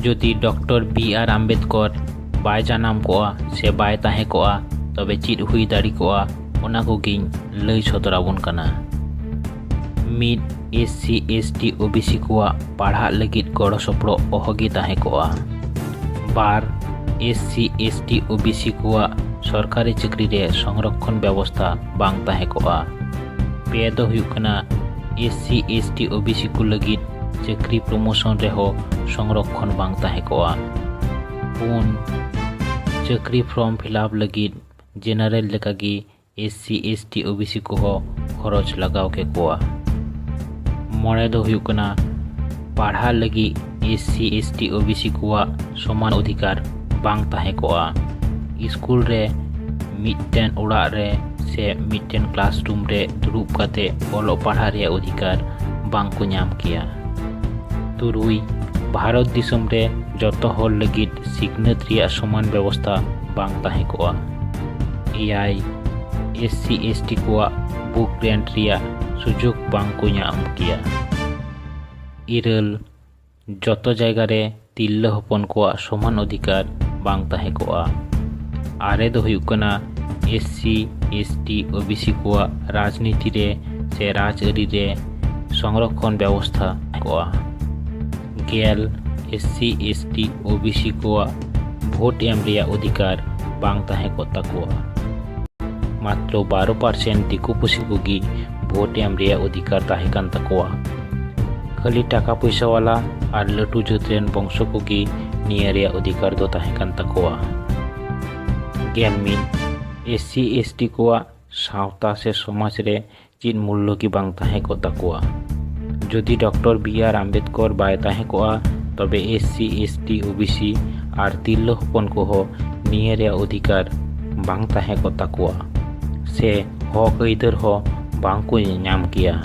যদি doctor B R Ambedkar বাই জানাম কোয়া সে বাই তাহে কোয়া তবে চিট হুই দাড়ি কোয়া ওনা কোগিñ লই সদরাবন কানা। ᱢᱤᱫ SC ST OBC ᱠᱚᱣᱟᱜ ᱯᱟᱲᱦᱟᱜ ᱞᱟᱹᱜᱤᱫ ᱜᱚᱲᱚ ᱥᱚᱯᱚᱦᱚᱫ ᱚᱦᱚᱜᱮ ᱛᱟᱦᱮᱸ ᱠᱚᱜᱼᱟ। 2 SC ST OBC ᱠᱚᱣᱟᱜ ᱥᱚᱨᱠᱟᱨᱤ ᱪᱟᱹᱠᱨᱤ ᱨᱮ ᱥᱚᱝᱨᱚᱠᱠᱷᱚᱱ ᱵᱮᱵᱚᱥᱛᱷᱟ ᱵᱟᱝ ᱛᱟᱦᱮᱸ ᱠᱚᱜᱼᱟ। 3 ᱫᱚ ᱦᱩᱭᱩᱜ ᱠᱟᱱᱟ SC ST OBC ᱠᱚ ᱞᱟᱹᱜᱤᱫ ᱪᱟᱹᱠᱨᱤ ᱯᱨᱚᱢᱳᱥᱚᱱ ᱨᱮᱦᱚᱸ ᱥᱚᱝᱨᱚᱠᱠᱷᱚᱱ ᱵᱟᱝ ᱛᱟᱦᱮᱸ ᱠᱚᱜᱼᱟ। 4 ᱪᱟᱹᱠᱨᱤ ᱯᱷᱨᱚᱢ ᱯᱷᱤᱞᱟᱯ ᱞᱟᱹᱜᱤᱫ ᱡᱮᱱᱟᱨᱮᱞ ᱞᱮᱠᱟᱜᱮ SC ST OBC ᱠᱚᱦᱚᱸ ᱠᱷᱚᱨᱚᱪ ᱞᱟᱜᱟᱣ ᱠᱮᱠᱚᱣᱟ। 5 ᱫᱚ ᱦᱩᱭᱩᱜ ᱠᱟᱱᱟ ᱯᱟᱲᱦᱟᱜ ᱞᱟᱹᱜᱤᱫ SC ST OBC ᱠᱚᱣᱟᱜ ᱥᱚᱢᱟᱱ ᱚᱫᱷᱤᱠᱟᱨ ᱵᱟᱝ ᱛᱟᱦᱮᱸ ᱠᱚᱜᱼᱟ। ᱥᱠᱩᱞ ᱨᱮ ᱢᱤᱫᱴᱮᱱ ᱚᱲᱟᱜ ᱨᱮ ᱥᱮ ᱢᱤᱫᱴᱮᱱ ᱠᱞᱟᱥᱨᱩᱢ ᱨᱮ ᱫᱩᱲᱩᱵ ᱠᱟᱛᱮ ᱚᱞᱚᱜ ᱯᱟᱲᱦᱟᱜ ᱨᱮᱭᱟᱜᱚᱫᱷᱤᱠᱟর ᱵᱟᱝ ᱠᱚ ᱧᱟᱢ ᱠᱮᱭᱟ। 3 ᱵᱷᱟᱨᱚᱛ ᱫᱤᱥᱚᱢ ᱨᱮ ᱡᱚᱛᱚ ᱦᱚᱲ ᱞᱟᱹᱜᱤᱫ ᱥᱤᱠᱷᱱᱟᱹᱛ ᱨᱮᱭᱟᱜ ᱥᱚᱢᱟᱱ ᱵᱮᱵᱚᱥᱛᱷᱟ ᱵᱟᱝ ᱛᱟᱦᱮᱸ ᱠᱚᱜᱼᱟ। 4 SC ST ᱠᱚᱣᱟᱜ ᱵᱩᱠ ᱨᱮᱱᱴ ᱨᱮᱭᱟᱜ সুযোগ ᱵᱟᱝ ᱠᱚ ᱧᱟᱢ ᱠᱮᱭᱟ। 5 ᱡᱚᱛᱚ ᱡᱟᱭᱜᱟ ᱨᱮ ᱛᱤᱨᱞᱟᱹ ᱦᱚᱯᱚᱱ ᱠᱚᱣᱟᱜ ᱥᱚᱢᱟᱱ ᱚᱫᱷᱤᱠᱟর ᱵᱟᱝ ᱛᱟᱦᱮᱸ ᱠᱚᱜᱼᱟ। 6 ᱫᱚ ᱦᱩᱭᱩᱜ ᱠᱟᱱᱟ SC ST OBC ᱠᱚᱣᱟᱜ ᱨᱟᱡᱽᱱᱤᱛᱤ ᱨᱮ ᱥᱮ ᱨᱟᱡᱽ ᱟᱹᱨᱤ ᱨᱮ ᱥᱚᱝᱨᱚᱠᱠᱷᱚᱱ ᱵᱮᱵᱚᱥᱛᱷᱟ ᱠᱚᱜᱼᱟ। 10 SC ST OBC ᱠᱚᱣᱟᱜ ভোট এম রেয়ার অধিকার বাং তাহে কত তাকুয়া। মাত্র 12% দিকু পুসি কোগি ভোট এম রেয়ার অধিকার তাহে কান তাকুয়া। খালি টাকা পয়সাওয়ালা আর লাটু জাতের বংশ কোগি নিয়ে রেয়ার অধিকার দো তাহে কান তাকুয়া। 11 SC ST কোয়া সাঁওতা সে সমাজ রে চিন মূল্য কি বাং তাহে কত তাকুয়া। যদি ডক্টর বি আর আম্বেদকর বাই তাহে কোয়া তবে SC ST OBC আর তিরলো হপন কোহ নিয়ে রেয়ার অধিকার বাং তাহে কত তাকুয়া। সে হক আইদার হ বাং কো ᱧᱟᱢ ᱠᱮᱭᱟ।